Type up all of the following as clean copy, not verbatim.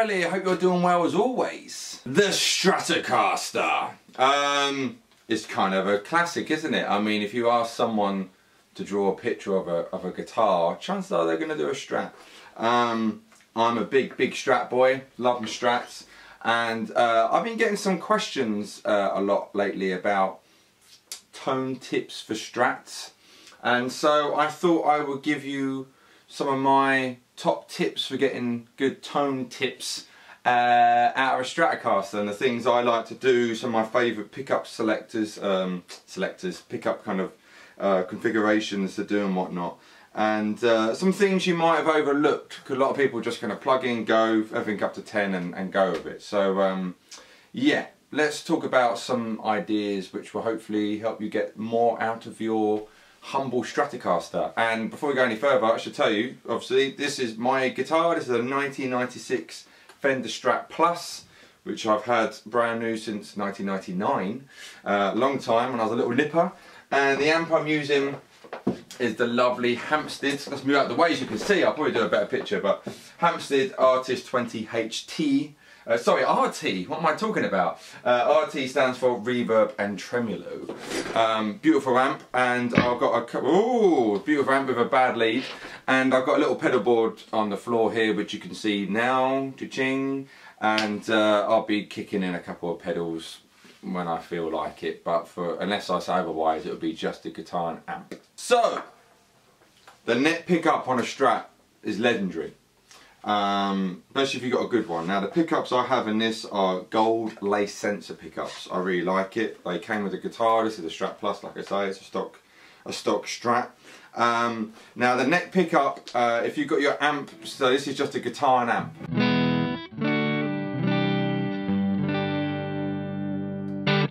Morelli, I hope you're doing well as always. The Stratocaster. It's kind of a classic, isn't it? I mean, if you ask someone to draw a picture of a guitar, chances are they're going to do a Strat. I'm a big Strat boy, love my Strats, and I've been getting some questions a lot lately about tone tips for Strats, and so I thought I would give you some of my top tips for getting good tone tips out of a Stratocaster, and the things I like to do, some of my favourite pickup pickup kind of configurations to do and whatnot, and some things you might have overlooked because a lot of people are just going to plug in, go, everything up to 10 and go with it. So yeah, let's talk about some ideas which will hopefully help you get more out of your humble Stratocaster. And before we go any further, I should tell you, obviously, this is my guitar. This is a 1996 Fender Strat Plus, which I've had brand new since 1999, long time when I was a little nipper. And the amp I'm using is the lovely Hampstead, let's move out of the way so you can see, I'll probably do a better picture, but Hampstead Artist 20HT. Sorry, RT, what am I talking about? RT stands for Reverb and Tremolo. Beautiful amp, and I've got a beautiful amp with a bad lead, and I've got a little pedal board on the floor here which you can see now, cha-ching, and I'll be kicking in a couple of pedals when I feel like it, but unless I say otherwise, it'll be just a guitar and amp. So, the net pickup on a Strat is legendary. Especially if you've got a good one. Now the pickups I have in this are gold lace sensor pickups. I really like it. They came with the guitar. This is a Strat Plus, like I say, it's a stock Strat. Now the neck pickup, if you've got your amp, so this is just a guitar and amp.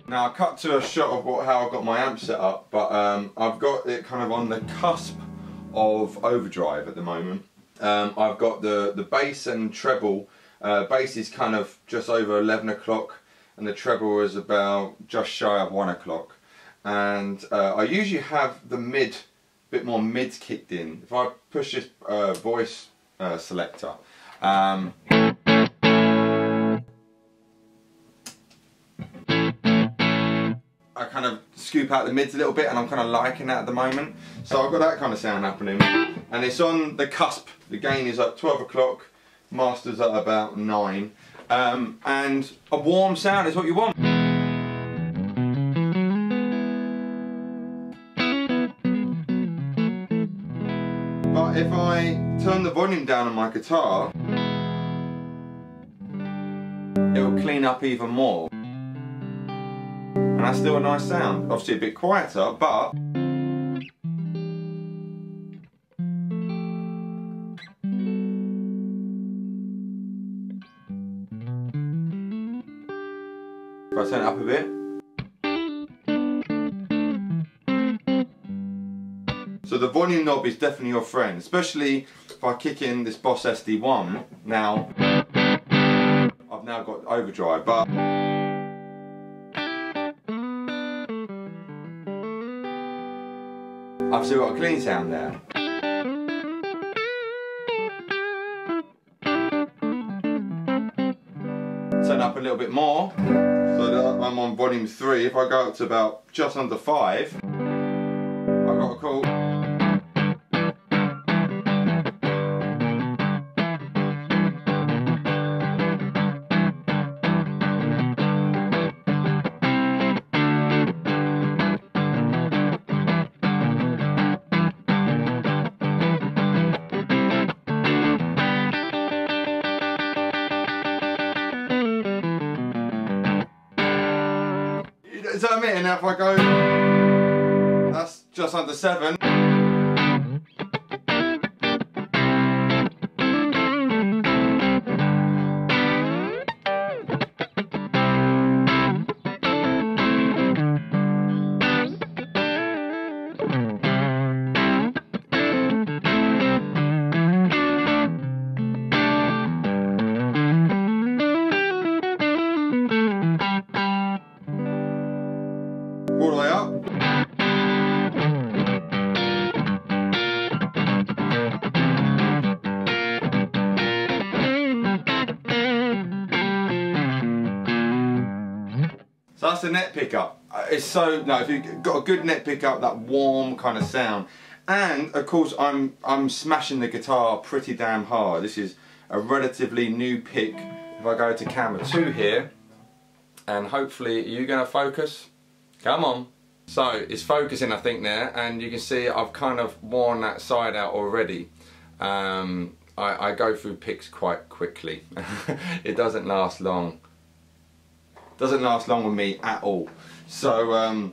Now I cut to a shot of how I've got my amp set up, but I've got it kind of on the cusp of overdrive at the moment. I've got the bass and treble. Bass is kind of just over 11 o'clock and the treble is about just shy of 1 o'clock. And I usually have the bit more mids kicked in. If I push this voice selector, I kind of scoop out the mids a little bit, and I'm kind of liking that at the moment. So I've got that kind of sound happening, and it's on the cusp. The gain is at 12 o'clock, master's at about 9, and a warm sound is what you want. But if I turn the volume down on my guitar, it will clean up even more. And that's still a nice sound. Obviously a bit quieter, but if I turn it up a bit. So the volume knob is definitely your friend, especially if I kick in this Boss SD1. Now, I've now got overdrive, but I've still got a clean sound there. Turn up a little bit more, so that I'm on volume 3. If I go up to about just under 5, I've got a cool. So I mean, now if I go, that's just under 7. All the way up. So that's the neck pickup. It's so, no, if you've got a good neck pickup, that warm kind of sound. And of course I'm smashing the guitar pretty damn hard. This is a relatively new pick. If I go to camera 2 here, and hopefully you're going to focus. Come on. So it's focusing, I think, there, and you can see I've kind of worn that side out already. I go through picks quite quickly. It doesn't last long. Doesn't last long with me at all. So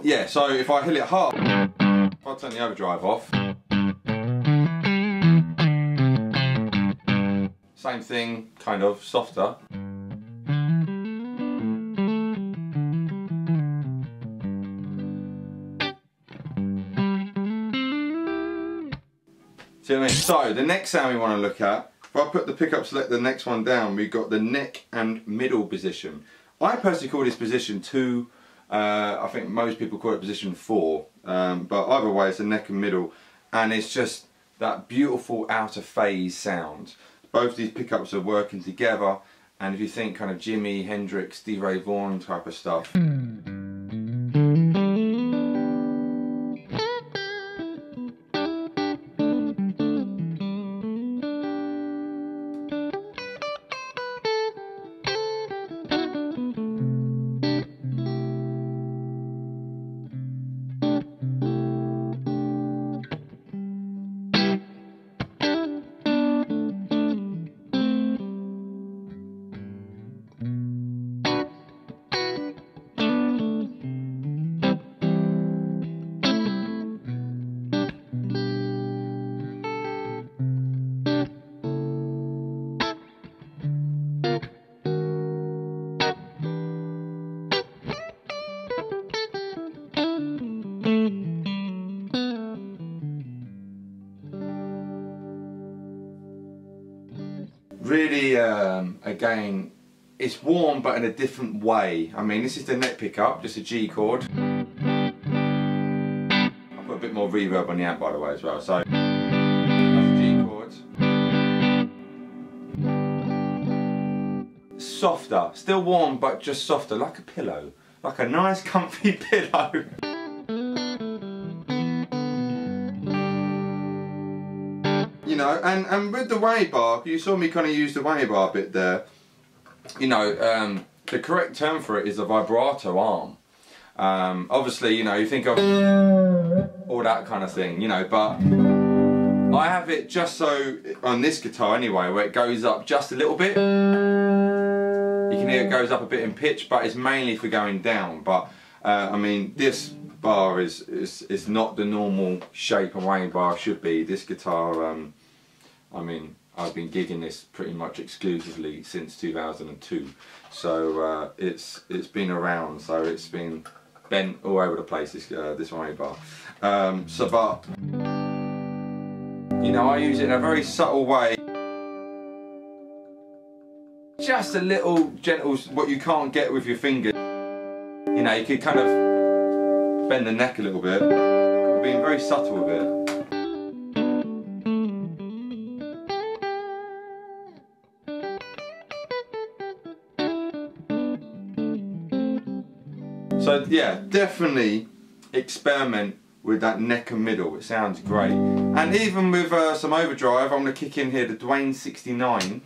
yeah, so if I hit it hard, if I turn the overdrive off, same thing, kind of softer. See what I mean? So the next sound we want to look at, if I put the pickup select the next one down, we've got the neck and middle position. I personally call this position 2, I think most people call it position 4, but either way it's the neck and middle, and it's just that beautiful out of phase sound. Both these pickups are working together, and if you think kind of Jimi Hendrix, Stevie Ray Vaughan type of stuff. Really, again, it's warm but in a different way. I mean, this is the neck pickup, just a G chord. I'll put a bit more reverb on the amp, by the way, as well. So, that's the G chord. Softer, still warm but just softer, like a pillow. Like a nice comfy pillow. You know, and with the way bar, you saw me kind of use the way bar bit there. You know, the correct term for it is a vibrato arm. Obviously, you know, you think of all that kind of thing, you know, but I have it just so, on this guitar anyway, where it goes up just a little bit. You can hear it goes up a bit in pitch, but it's mainly for going down. But, I mean, this bar is not the normal shape and way bar should be. This guitar, I mean, I've been gigging this pretty much exclusively since 2002, so it's been around, so it's been bent all over the place, this way bar. So, but you know, I use it in a very subtle way, just a little gentle, what you can't get with your fingers. You know, you could kind of bend the neck a little bit, being very subtle with it. So yeah, definitely experiment with that neck and middle, it sounds great. And even with some overdrive, I'm going to kick in here the Duane 69.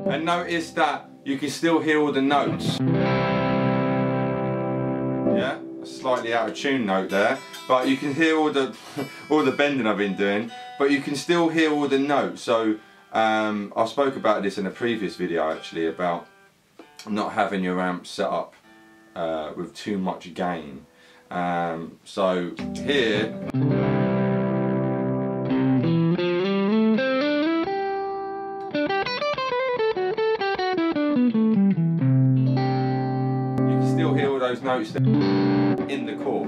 And notice that you can still hear all the notes. Yeah, a slightly out of tune note there, but you can hear all the all the bending I've been doing, but you can still hear all the notes. So I spoke about this in a previous video actually, about not having your amp set up with too much gain. So here, hear all those notes in the chord.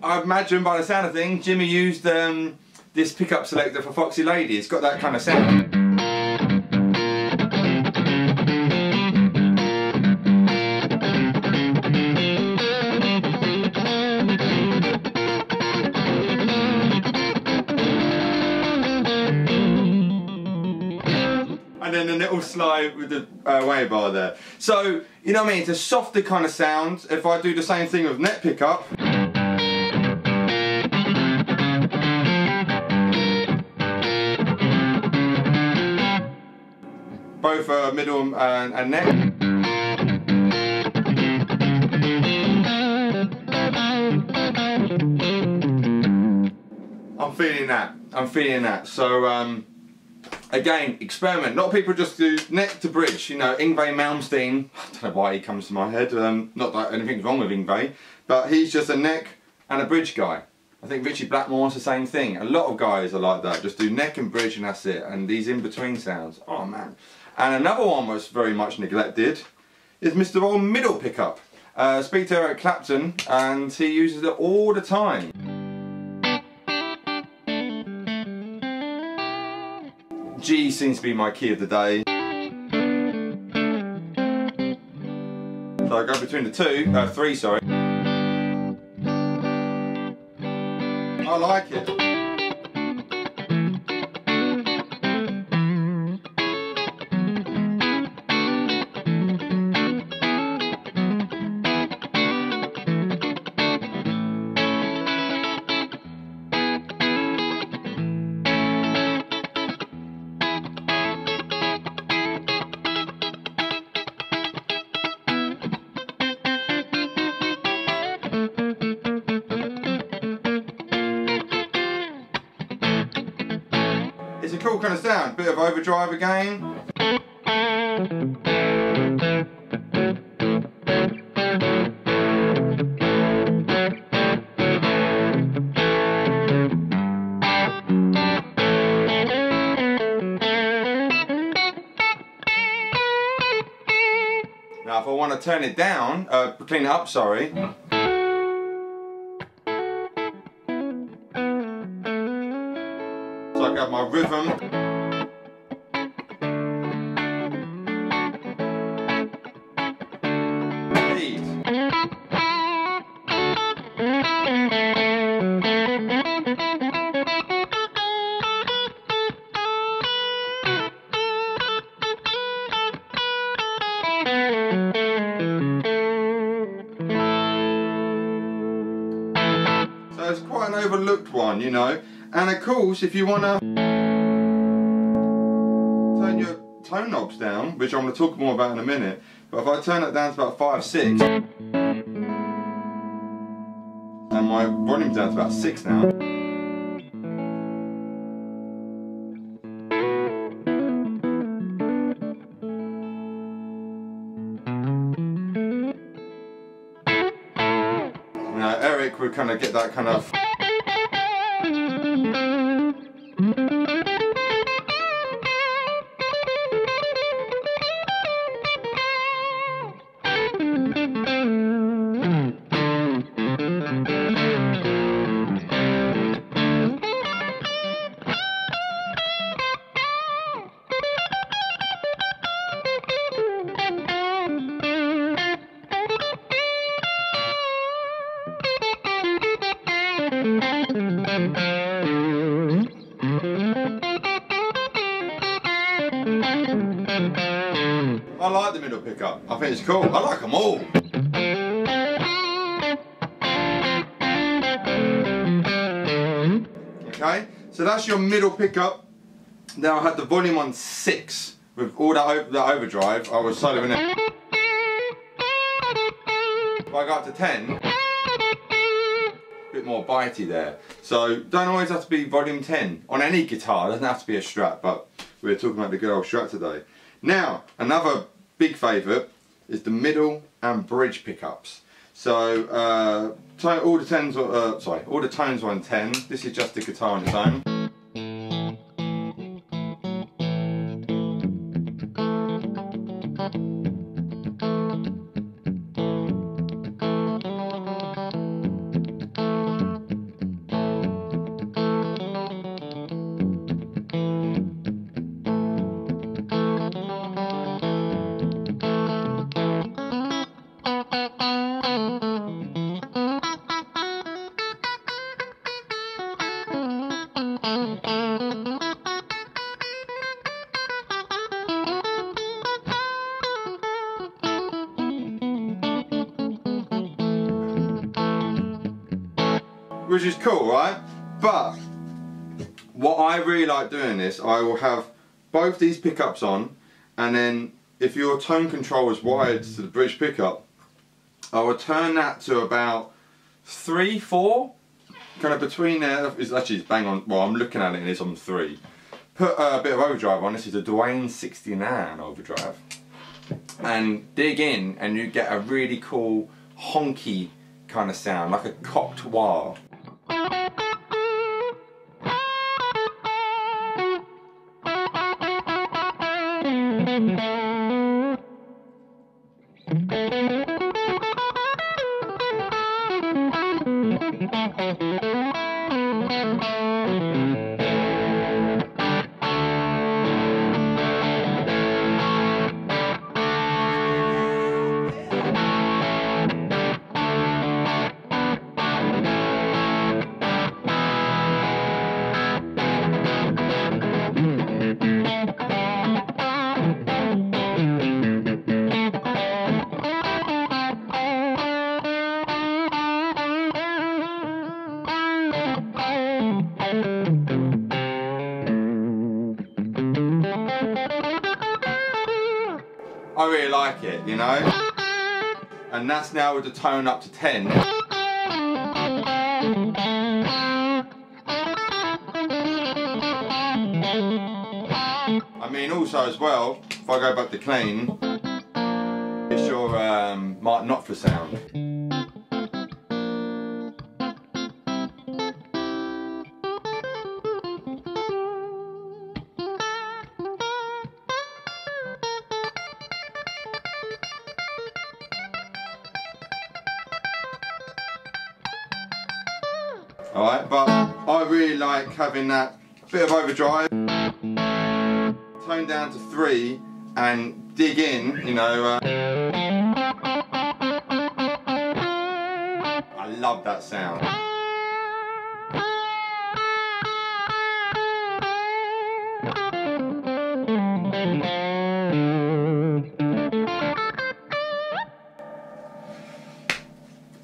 I imagine by the sound of things, Jimmy used this pickup selector for Foxy Lady. It's got that kind of sound. And then a little slide with the way bar there. So, you know what I mean, it's a softer kind of sound. If I do the same thing with neck pickup, both middle and neck. I'm feeling that. So, again, experiment. A lot of people just do neck to bridge. You know, Yngwie Malmsteen, I don't know why he comes to my head. Not that anything's wrong with Yngwie, but he's just a neck and a bridge guy. I think Richie Blackmore's the same thing. A lot of guys are like that. Just do neck and bridge and that's it. And these in-between sounds. Oh, man. And another one was very much neglected is Mr. Old Middle Pickup. Speak to Eric Clapton and he uses it all the time. G seems to be my key of the day. So I go between the three, sorry. I like it. It's a cool kind of sound, bit of overdrive again. Now if I want to turn it down, clean it up, sorry. So I got my rhythm. Lead. So it's quite an overlooked one, you know. And of course, if you want to turn your tone knobs down, which I'm going to talk more about in a minute, but if I turn it down to about 5, 6, and my volume's down to about 6 now, you know, Eric would kind of get that kind of. I like the middle pickup. I think it's cool. I like them all. Okay, so that's your middle pickup. Now I had the volume on 6 with all that overdrive. I was soloing it. If I go up to 10, a bit more bitey there. So don't always have to be volume 10 on any guitar. It doesn't have to be a Strat, but we're talking about the good old Strat today. Now another big favourite is the middle and bridge pickups. So all the tones are on 10. This is just the guitar on its own. which is cool, right? But what I really like doing is I will have both these pickups on, and then if your tone control is wired to the bridge pickup, I will turn that to about 3, 4, kind of between there. It's actually bang on. Well, I'm looking at it and it's on 3. Put a bit of overdrive on. This is a Duane 69 overdrive, and dig in, and you get a really cool honky kind of sound, like a cocked wah. I really like it, you know? And that's now with the tone up to 10. I mean, also as well, if I go back to clean, it's your Mark Knopfler sound. Alright, but I really like having that bit of overdrive, tone down to 3 and dig in, you know. I love that sound.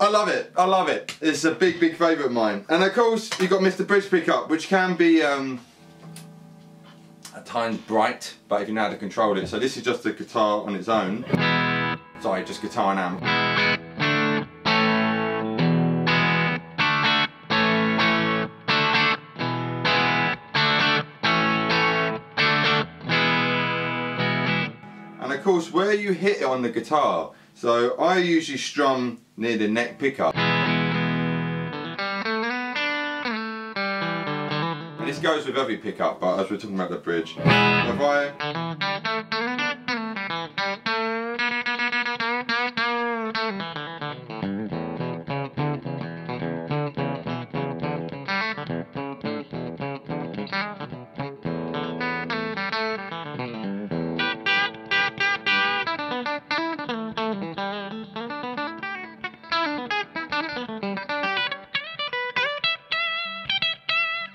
I love it, I love it. It's a big, big favourite of mine. And of course, you've got Mr. Bridge Pickup, which can be at times bright, but if you know how to control it. So this is just the guitar on its own. Sorry, just guitar and amp. And of course, where you hit it on the guitar, so I usually strum near the neck pickup. And this goes with every pickup, but as we're talking about the bridge. If I...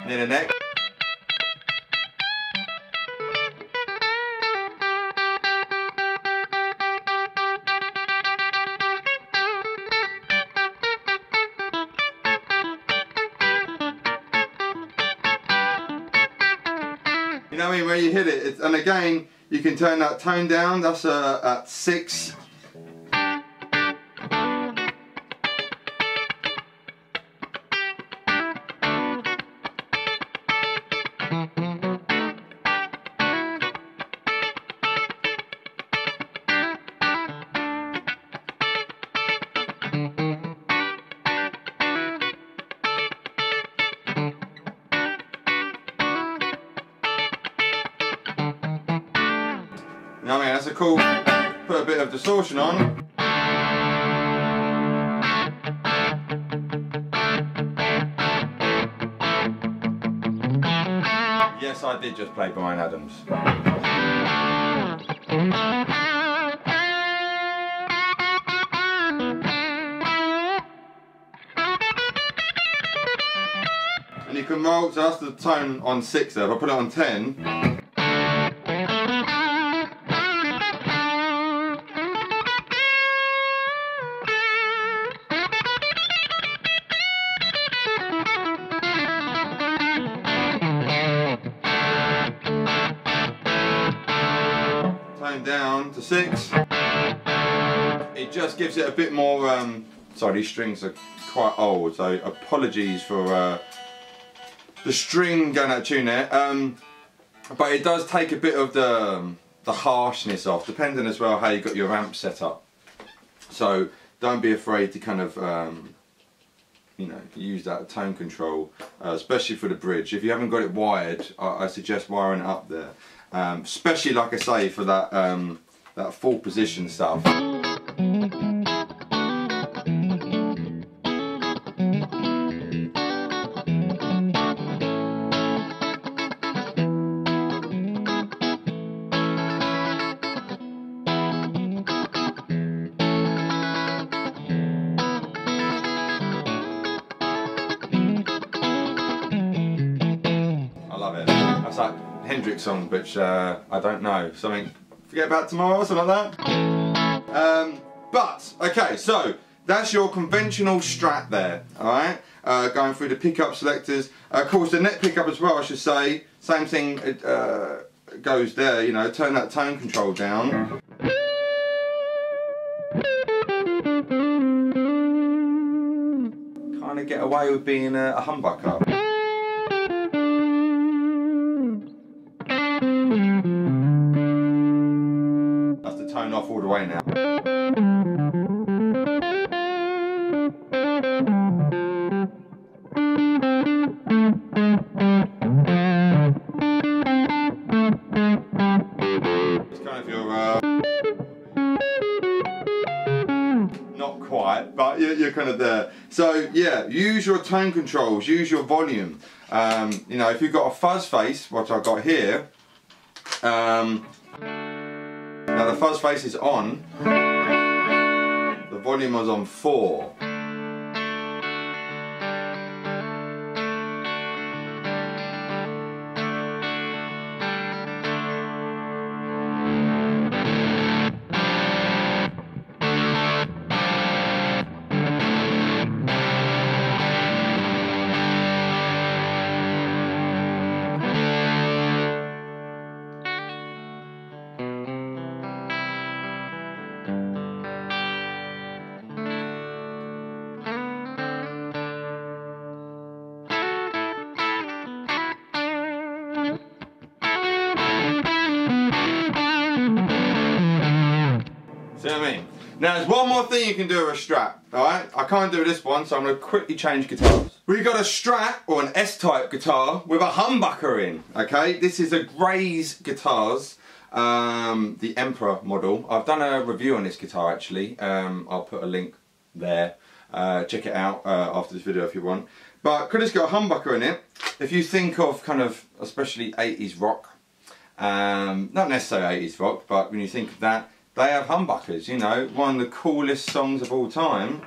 near the neck. You know what I mean, where you hit it, and again, you can turn that tone down, that's at 6. You know what I mean? That's a cool, put a bit of distortion on. Yes, I did just play Bryan Adams. And you can roll, so that's the tone on 6 there. If I put it on 10, tone down to 6. It just gives it a bit more, sorry, these strings are quite old, so apologies for the string going out of tune there. But it does take a bit of the harshness off, depending as well how you got your amp set up. So don't be afraid to kind of, you know, use that tone control, especially for the bridge. If you haven't got it wired, I suggest wiring it up there. Especially, like I say, for that that full position stuff. That's that Hendrix song, which I don't know, something Forget About Tomorrow or something like that. But okay, so that's your conventional Strat there. All right, going through the pickup selectors. Of course, the neck pickup as well, I should say. Same thing goes there. You know, turn that tone control down. Kind of get away with being a humbucker. Tone off all the way now. It's kind of your not quite, but you're kind of there. So yeah, use your tone controls, use your volume. You know, if you've got a fuzz face, what I've got here. Now the fuzz face is on, the volume was on 4. See what I mean? Now there's one more thing you can do with a Strat, alright? I can't do this one, so I'm going to quickly change guitars. We've got a Strat, or an S-type guitar, with a humbucker in, okay? This is a Gray's Guitars, the Emperor model. I've done a review on this guitar actually. I'll put a link there. Check it out after this video if you want. But because it's got a humbucker in it, if you think of kind of, especially 80s rock, not necessarily 80s rock, but when you think of that, they have humbuckers, you know, one of the coolest songs of all time.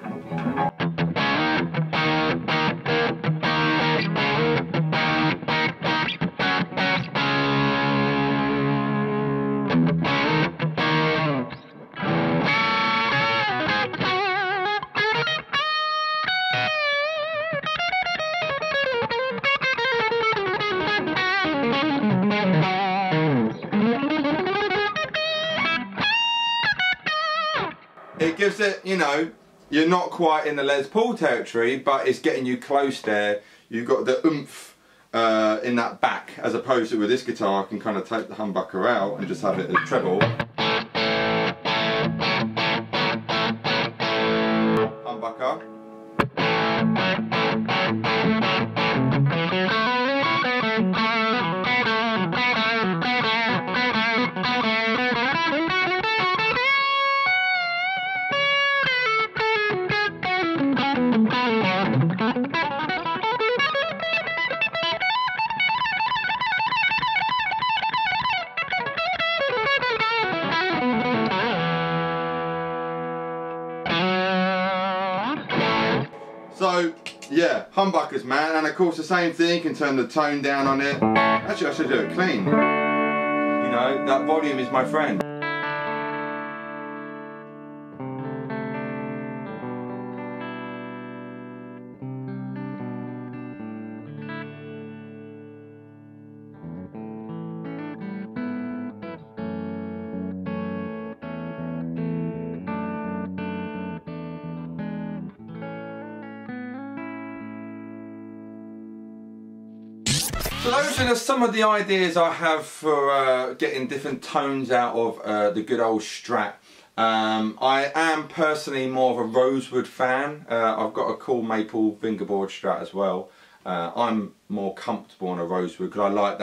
It gives it, you know, you're not quite in the Les Paul territory, but it's getting you close there. You've got the oomph in that back, as opposed to with this guitar, I can kind of take the humbucker out and just have it as treble. Humbucker. So yeah, humbuckers, man, and of course the same thing, you can turn the tone down on it. Actually I should do it clean. You know, that volume is my friend. So those are some of the ideas I have for getting different tones out of the good old Strat. I am personally more of a rosewood fan. I've got a cool maple fingerboard Strat as well. I'm more comfortable on a rosewood because I like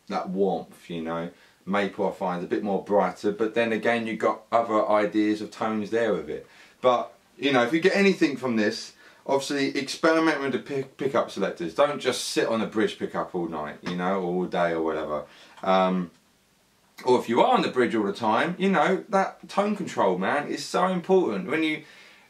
that warmth, you know. Maple I find a bit more brighter, but then again you've got other ideas of tones there with it. But you know, if you get anything from this, obviously experiment with the pickup selectors. Don't just sit on a bridge pickup all night, you know, or all day or whatever. Or if you are on the bridge all the time, you know, that tone control, man, is so important. When you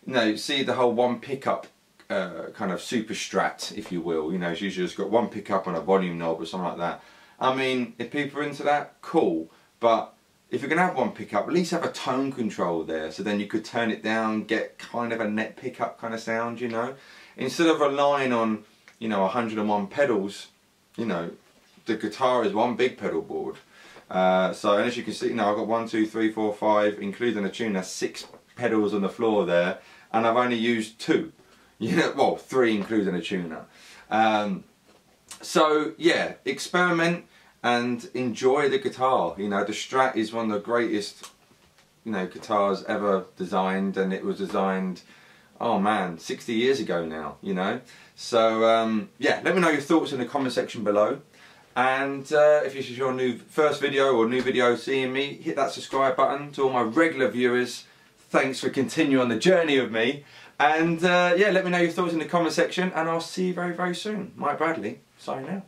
know, see the whole one pickup kind of super Strat, if you will, you know, it's usually just got one pickup on a volume knob or something like that. I mean, if people are into that, cool. But if you're going to have one pickup, at least have a tone control there, so then you could turn it down, get kind of a net pickup kind of sound, you know. Instead of relying on, you know, 101 pedals, you know, the guitar is one big pedal board. So, and as you can see, you know, I've got 1, 2, 3, 4, 5, including a tuner, 6 pedals on the floor there, and I've only used 2. You know, well, 3 including a tuner. So yeah, experiment and enjoy the guitar. You know, the Strat is one of the greatest, you know, guitars ever designed, and it was designed, oh man, 60 years ago now, you know. So yeah, let me know your thoughts in the comment section below. And if this is your first video or new video seeing me, hit that subscribe button. To all my regular viewers, thanks for continuing on the journey with me. And yeah, let me know your thoughts in the comment section, and I'll see you very, very soon. Mike Bradley, signing out.